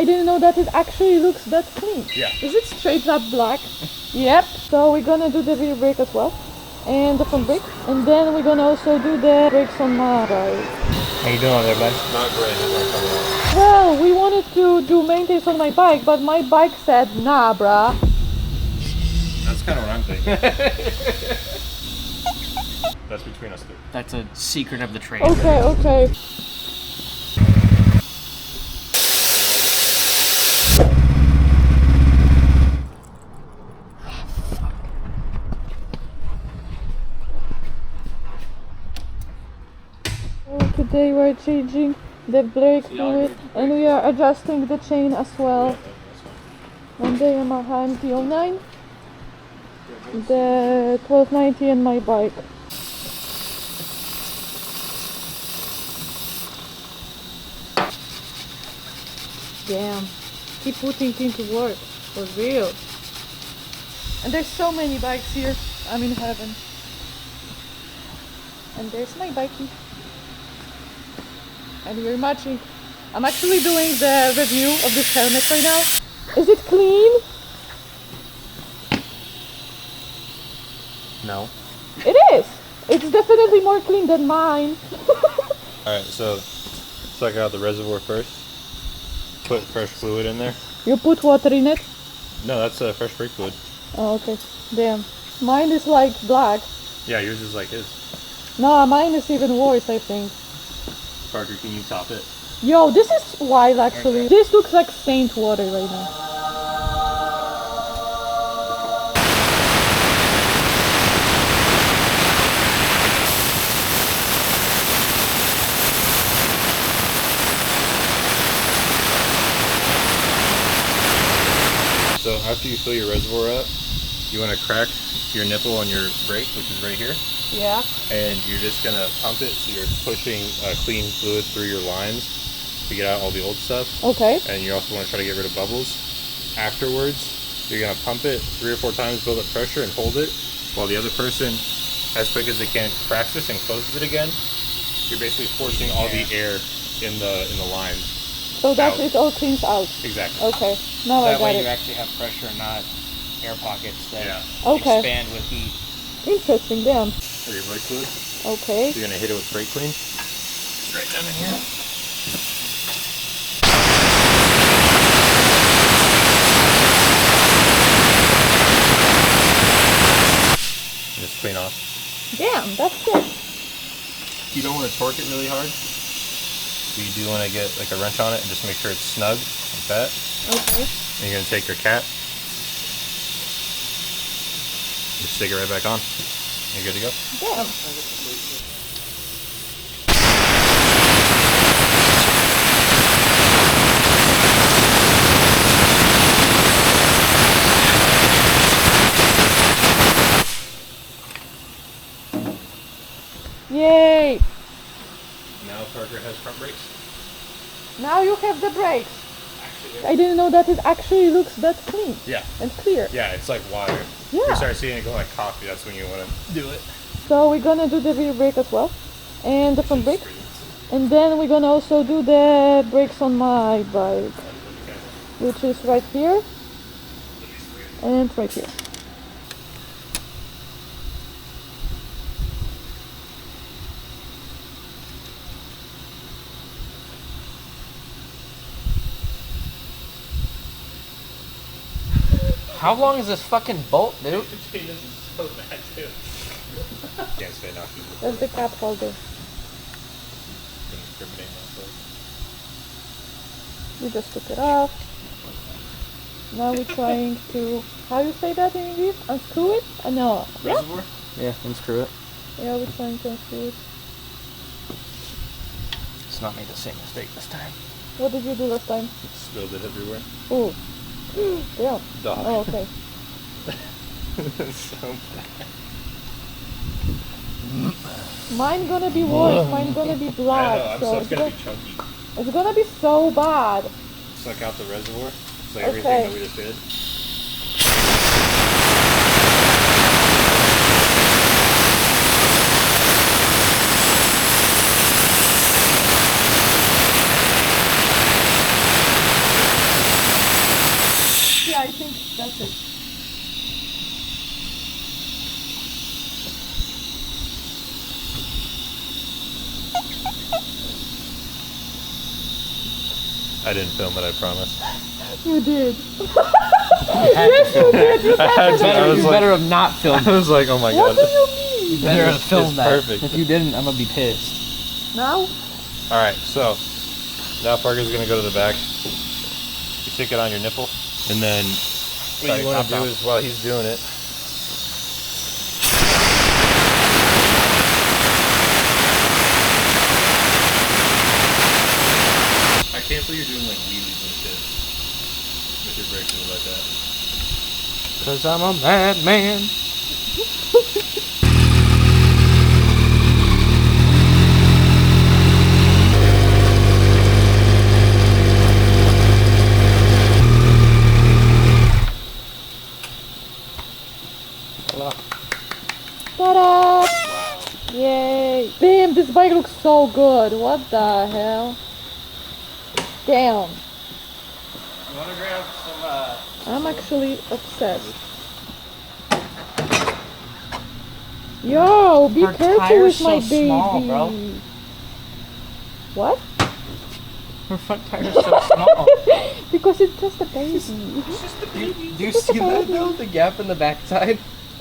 I didn't know that it actually looks that clean. Yeah. Is it straight up black? Yep. So we're gonna do the rear brake as well. And the front brake. And then we're gonna also do the brakes on my bike. How you doing there, bud? Not great. Well, we wanted to do maintenance on my bike, but my bike said, nah, bruh. That's kind of what I'm thinking. That's between us two. That's a secret of the trade. Okay, okay. Today we're changing the brake fluid and we are adjusting the chain as well on the Yamaha R3, the 1290 and my bike. Damn, keep putting things to work, for real. And there's so many bikes here, I'm in heaven. And there's my bikey. And we're matching. I'm actually doing the review of this helmet right now. Is it clean? No. It is! It's definitely more clean than mine. Alright, so suck out the reservoir first. Put fresh fluid in there. You put water in it? No, that's fresh brake fluid. Oh, okay. Damn. Mine is like black. Yeah, yours is like his. No, mine is even worse, I think. Parker, can you top it? Yo, this is wild actually. Okay. This looks like Saint water right now. So after you fill your reservoir up, you want to crack your nipple on your brake, which is right here. Yeah. And you're just going to pump it so you're pushing clean fluid through your lines to get out all the old stuff. Okay. And you also want to try to get rid of bubbles. Afterwards, you're going to pump it 3 or 4 times, build up pressure and hold it, while the other person, as quick as they can, cracks this and closes it again. You're basically forcing all the air in the lines. So that it all cleans out. Exactly. Okay. Now I got it. That way you actually have pressure, not air pockets that Okay. expand with heat. Interesting, damn. For your brake fluid. Okay. So you're going to hit it with brake clean. Straight down in here. Just clean off. Damn, that's good. You don't want to torque it really hard. So you do want to get like a wrench on it and just make sure it's snug, like that. Okay. And you're going to take your cap. Just stick it right back on. You're good to go. Damn. Yay! Now Parker has front brakes. Now you have the brakes. I didn't know that it actually looks that clean. Yeah. And clear. Yeah, it's like water. Yeah. If you start seeing it go like coffee, that's when you want to do it. So we're gonna do the rear brake as well. And the front brake. And then we're gonna also do the brakes on my bike. Which is right here. And right here. How long is this fucking bolt, dude? This is so bad too. Can't stay knocked. That's the cap holder. We just took it off. Now we're trying to, how you say that in English? Unscrew it? No. Reservoir? Yeah, unscrew it. Yeah, we're trying to unscrew it. Let's not make the same mistake this time. What did you do last time? Spilled it everywhere. Oh. Yeah. Dog. Oh, okay. So bad. Mine gonna be worse. Mine gonna be black. I know, it's gonna be chunky. It's gonna be so bad. Suck out the reservoir. It's like Okay. everything that we just did. I didn't film it, I promise. You did. Yes, you did. You had to. You better have not filmed. I was like, oh my What god. do you mean? You better have It's filmed that. perfect. If you didn't, I'm gonna be pissed. Now? Alright, so now Parker's gonna go to the back. You stick it on your nipple, and then what you want to do is while he's doing it, I can't believe you're doing like wheelies and shit with your brakes and like that. Cause I'm a madman. Ta-da! Yay! Damn, this bike looks so good. What the hell? Damn. You wanna grab some I'm actually obsessed. Yo, be Her careful tire's with my so baby. small, bro. What? Her front tire's so small. Because it's just a baby. Do you see that though? The gap in the backside?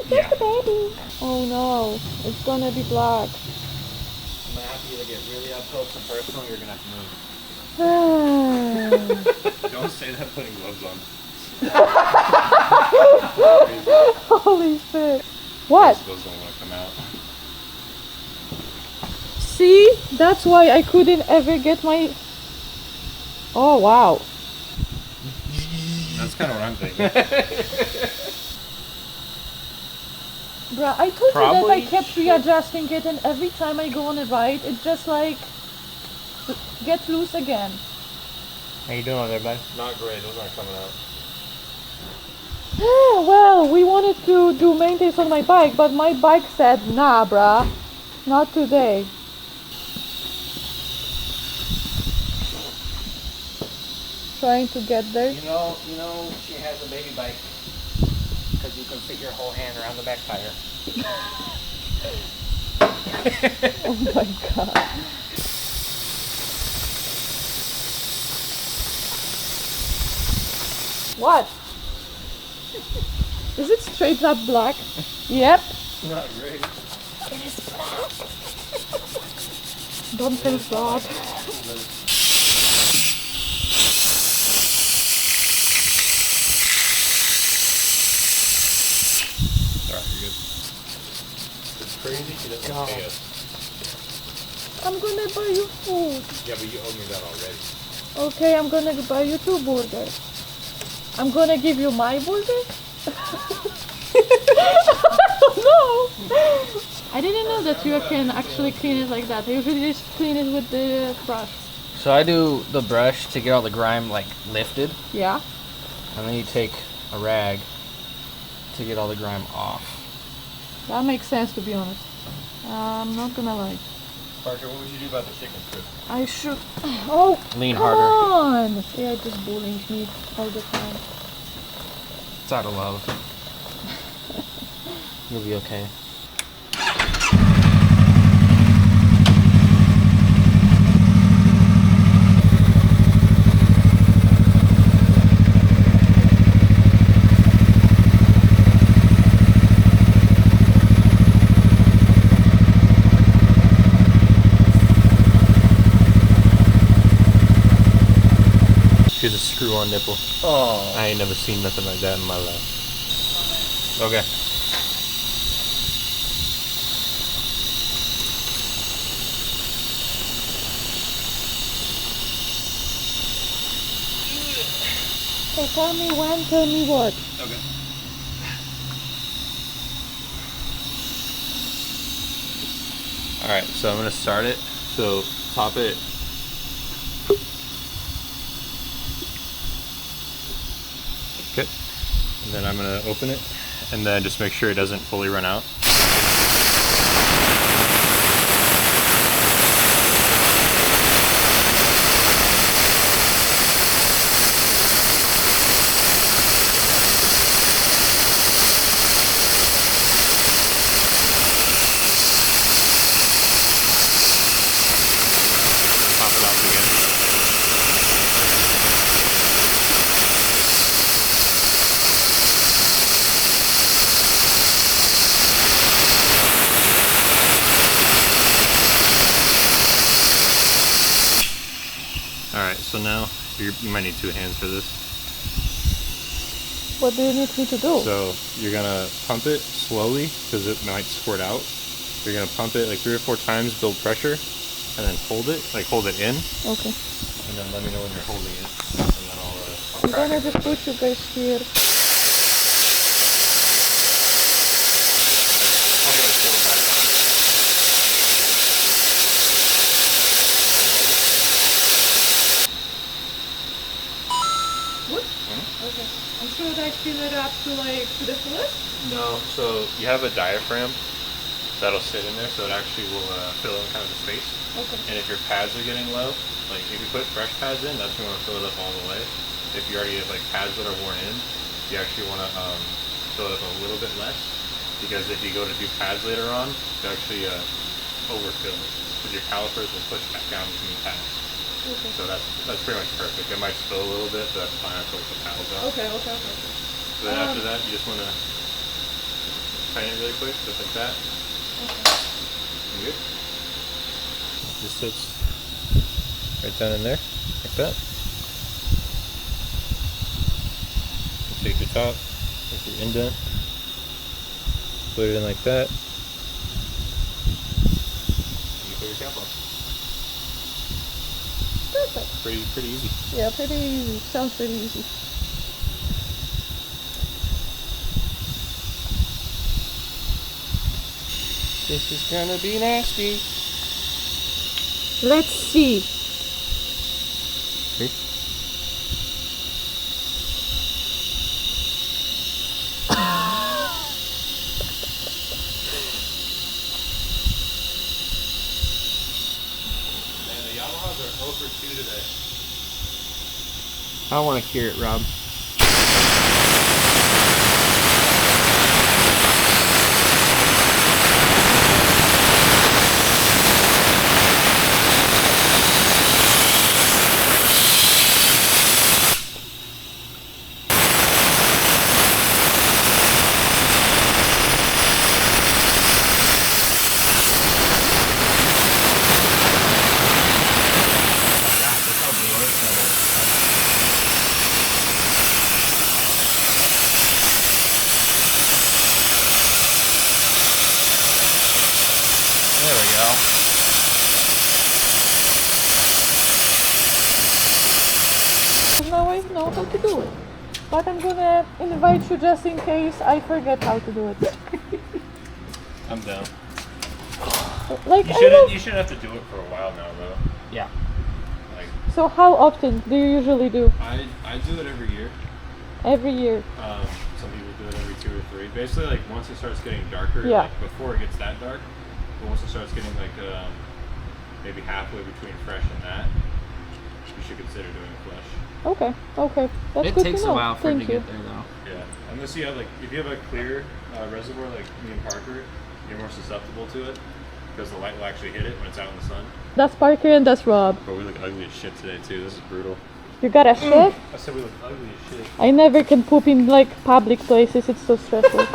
Yeah. Just a baby. Oh no, it's gonna be black. I'm gonna have to either get really up close and personal, or you're gonna have to move. Don't say that putting gloves on. Holy shit. What? Those don't want to come out. See? That's why I couldn't ever get my... Oh wow. That's kind of what I'm thinking. Bruh, I told you that Probably I kept readjusting it, and every time I go on a ride, it just like gets loose again. How you doing over there, bud? Not great. Those aren't coming out. Well, we wanted to do maintenance on my bike, but my bike said, nah, bruh, not today. Trying to get there. You know, she has a baby bike because you can fit your whole hand around the back tire. Oh my god. What? Is it straight up black? Yep. Not great. It is black. Don't feel bad. Alright, you're good. It's crazy she doesn't pay us. I'm gonna buy you food. Yeah, but you owe me that already. Okay, I'm gonna buy you 2 burgers. I'm gonna give you my burger? No! I didn't know that you can actually clean it like that. I usually just clean it with the brush. So I do the brush to get all the grime like lifted, Yeah? and then you take a rag to get all the grime off. That makes sense, to be honest. I'm not gonna lie. Parker, what would you do about the chicken strip? I should... Oh, Lean come harder. on! They are just bullying me all the time. It's out of love. You'll be okay. Here's a screw-on nipple. Oh. I ain't never seen nothing like that in my life. Okay. Hey, tell me when, tell me what. Okay. Alright, so I'm gonna start it. So top it. Okay. And then I'm gonna open it and then just make sure it doesn't fully run out. So now you might need 2 hands for this. What do you need me to do? So you're gonna pump it slowly because it might squirt out. You're gonna pump it like 3 or 4 times, build pressure, and then hold it in. Okay. And then let me know when you're holding it, and then I'll I'm crack gonna it. just put you guys here. Only like 4 or 5 times. What? Okay. And should I fill it up to the fullest? No, so you have a diaphragm that'll sit in there, so it actually will fill in kind of the space. Okay. And if your pads are getting low, like if you put fresh pads in, that's when you want to fill it up all the way. If you already have like pads that are worn in, you actually want to fill it up a little bit less, because if you go to do pads later on, you actually overfill it, because your calipers will push back down between pads. Okay. So that's pretty much perfect. It might spill a little bit, but that's fine. I put the paddles out. Okay. So then after that, you just want to tighten it really quick, just like that. Okay. You good? Just sits right down in there, like that. You take your top, with your indent, put it in like that, and you put your cap on. Perfect. Pretty easy. Yeah, pretty easy. Sounds pretty easy. This is gonna be nasty. Let's see. Okay. Man, the Yamahas are 0 for 2 today. I don't want to hear it, Rob. There we go. Now I know how to do it. But I'm gonna invite you just in case I forget how to do it. I'm down. Like, You I don't... shouldn't have to do it for a while now, though. Yeah. Like, So how often do you usually do? I do it every year. Every year? Some people do it every 2 or 3. Basically, like once it starts getting darker, Yeah. like before it gets that dark, but once it starts getting like maybe halfway between fresh and that, you should consider doing flesh. Okay, okay. That's It good takes to know. a while for it Thank to you. get there, though. Yeah, unless you have like if you have a clear reservoir like me and Parker, you're more susceptible to it because the light will actually hit it when it's out in the sun. That's Parker and that's Rob. But we look ugly as shit today too. This is brutal. You got a shit? I said we look ugly as shit. I never can poop in like public places. It's so stressful.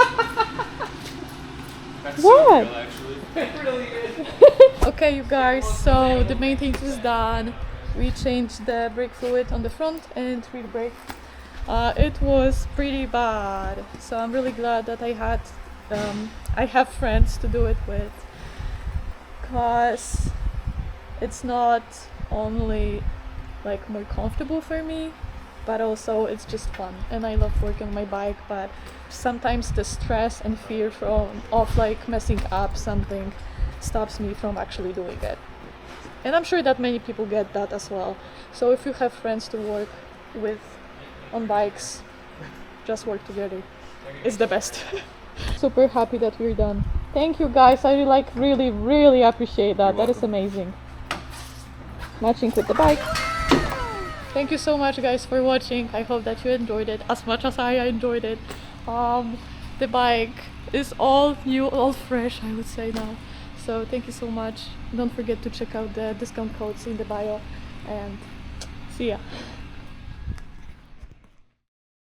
That's What? so real, actually. It really is. Okay, you guys. So the main thing is done. We changed the brake fluid on the front and rear brake. It was pretty bad. So I'm really glad that I have friends to do it with. Cause it's not only like more comfortable for me, but also it's just fun and I love working on my bike, but sometimes the stress and fear of like messing up something stops me from actually doing it. And I'm sure that many people get that as well. So if you have friends to work with on bikes, just work together. It's the best. Super happy that we're done. Thank you guys. I really appreciate that. That is amazing. Matching with the bike. Thank you so much guys for watching. I hope that you enjoyed it as much as I enjoyed it. The bike is all new, all fresh, I would say now. So thank you so much. Don't forget to check out the discount codes in the bio and see ya.